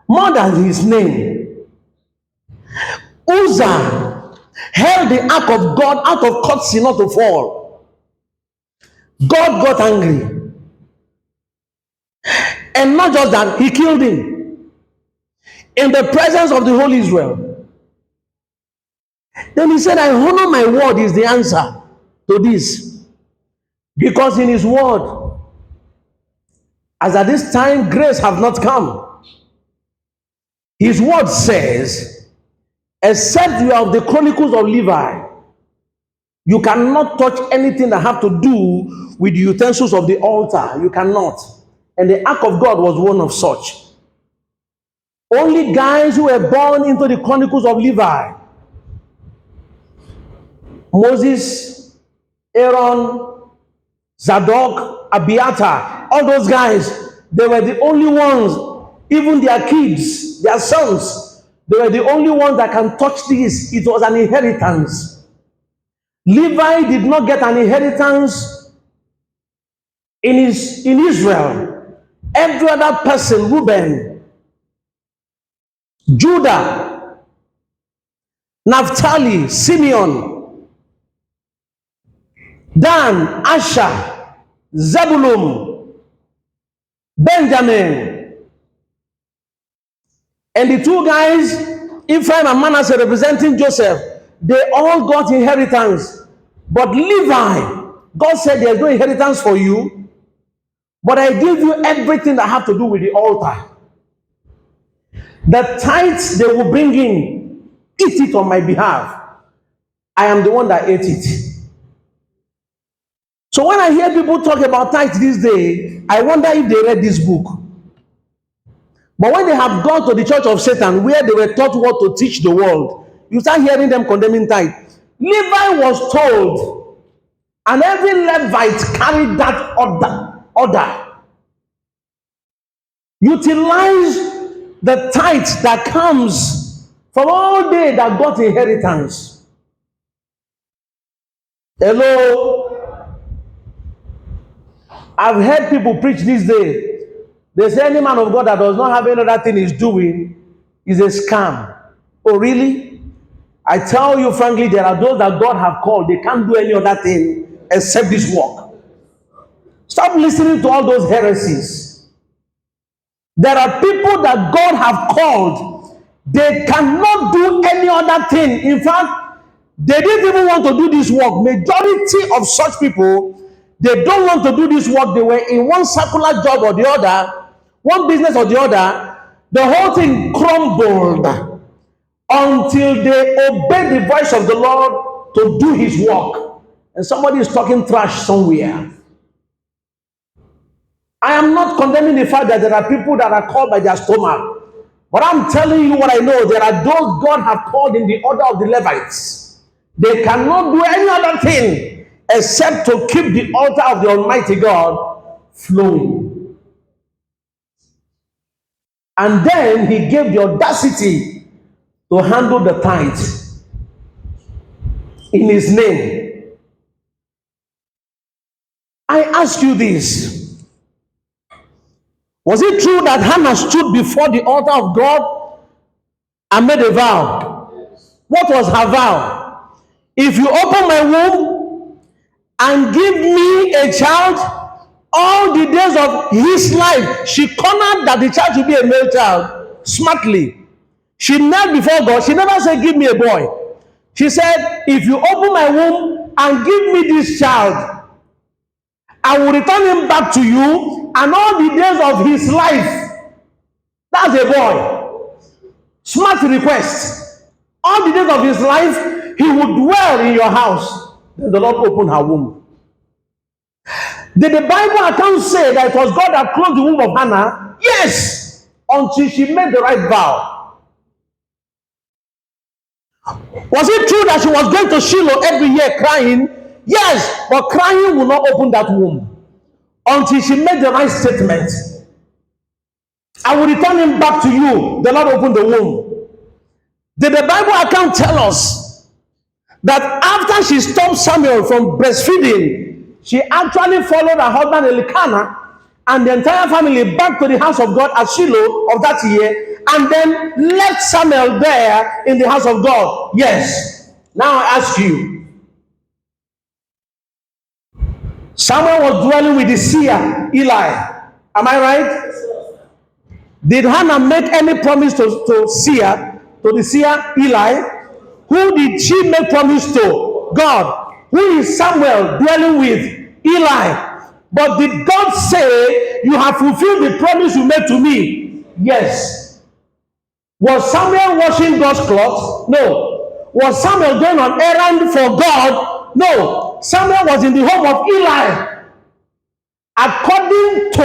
more than his name. Uzzah held the ark of God out of courtesy not to fall. God got angry. And not just that, he killed him in the presence of the whole Israel. Then he said, I honor my word is the answer to this. Because in his word, as at this time grace have not come, his word says, except you have the chronicles of Levi, you cannot touch anything that have to do with the utensils of the altar. You cannot. And the ark of God was one of such. Only guys who were born into the chronicles of Levi, Moses, Aaron, Zadok, Abiathar, all those guys, they were the only ones, even their kids, their sons, they were the only ones that can touch this. It was an inheritance. Levi did not get an inheritance in Israel. Every other person, Reuben, Judah, Naphtali, Simeon, Dan, Asher, Zebulun, Benjamin, and the two guys, Ephraim and Manasseh, representing Joseph, they all got inheritance. But Levi, God said there's no inheritance for you, but I give you everything that have to do with the altar. The tithes they will bring in, eat it on my behalf. I am the one that ate it. So when I hear people talk about tithes this day, I wonder if they read this book. But when they have gone to the church of Satan, where they were taught what to teach the world, you start hearing them condemning tithe. Levi was told, and every Levite carried that order. Utilize the tithe that comes from all they that got inheritance. Hello? I've heard people preach this day. They say any man of God that does not have any other thing he's doing is a scam. Oh, really? I tell you frankly, there are those that God have called. They can't do any other thing except this work. Stop listening to all those heresies. There are people that God have called. They cannot do any other thing. In fact, they didn't even want to do this work. Majority of such people, they don't want to do this work. They were in one circular job or the other, one business or the other. The whole thing crumbled until they obeyed the voice of the Lord to do his work. And somebody is talking trash somewhere. I am not condemning the fact that there are people that are called by their stomach. But I'm telling you what I know. There are those God have called in the order of the Levites. They cannot do any other thing except to keep the altar of the Almighty God flowing. And then he gave the audacity to handle the tithe in his name. I ask you this. Was it true that Hannah stood before the altar of God and made a vow? What was her vow? If you open my womb and give me a child, all the days of his life, she cornered that the child should be a male child smartly. She knelt before God. She never said, give me a boy. She said, if you open my womb and give me this child, I will return him back to you, and all the days of his life. That's a boy. Smart request. All the days of his life, he would dwell in your house. Then the Lord opened her womb. Did the Bible account say that it was God that closed the womb of Hannah? Yes, until she made the right vow. Was it true that she was going to Shiloh every year crying? Yes, but crying will not open that womb until she made the right statement. I will return him back to you. The Lord opened the womb. Did the Bible account tell us that after she stopped Samuel from breastfeeding, she actually followed her husband Elkanah and the entire family back to the house of God at Shiloh of that year, and then left Samuel there in the house of God? Yes. Now I ask you, Samuel was dwelling with the seer Eli. Am I right? Did Hannah make any promise to the seer Eli? Who did she make promise to? God. Who is Samuel dwelling with? Eli. But did God say, you have fulfilled the promise you made to me? Yes. Was Samuel washing God's clothes? No. Was Samuel going on errand for God? No. Samuel was in the home of Eli. According to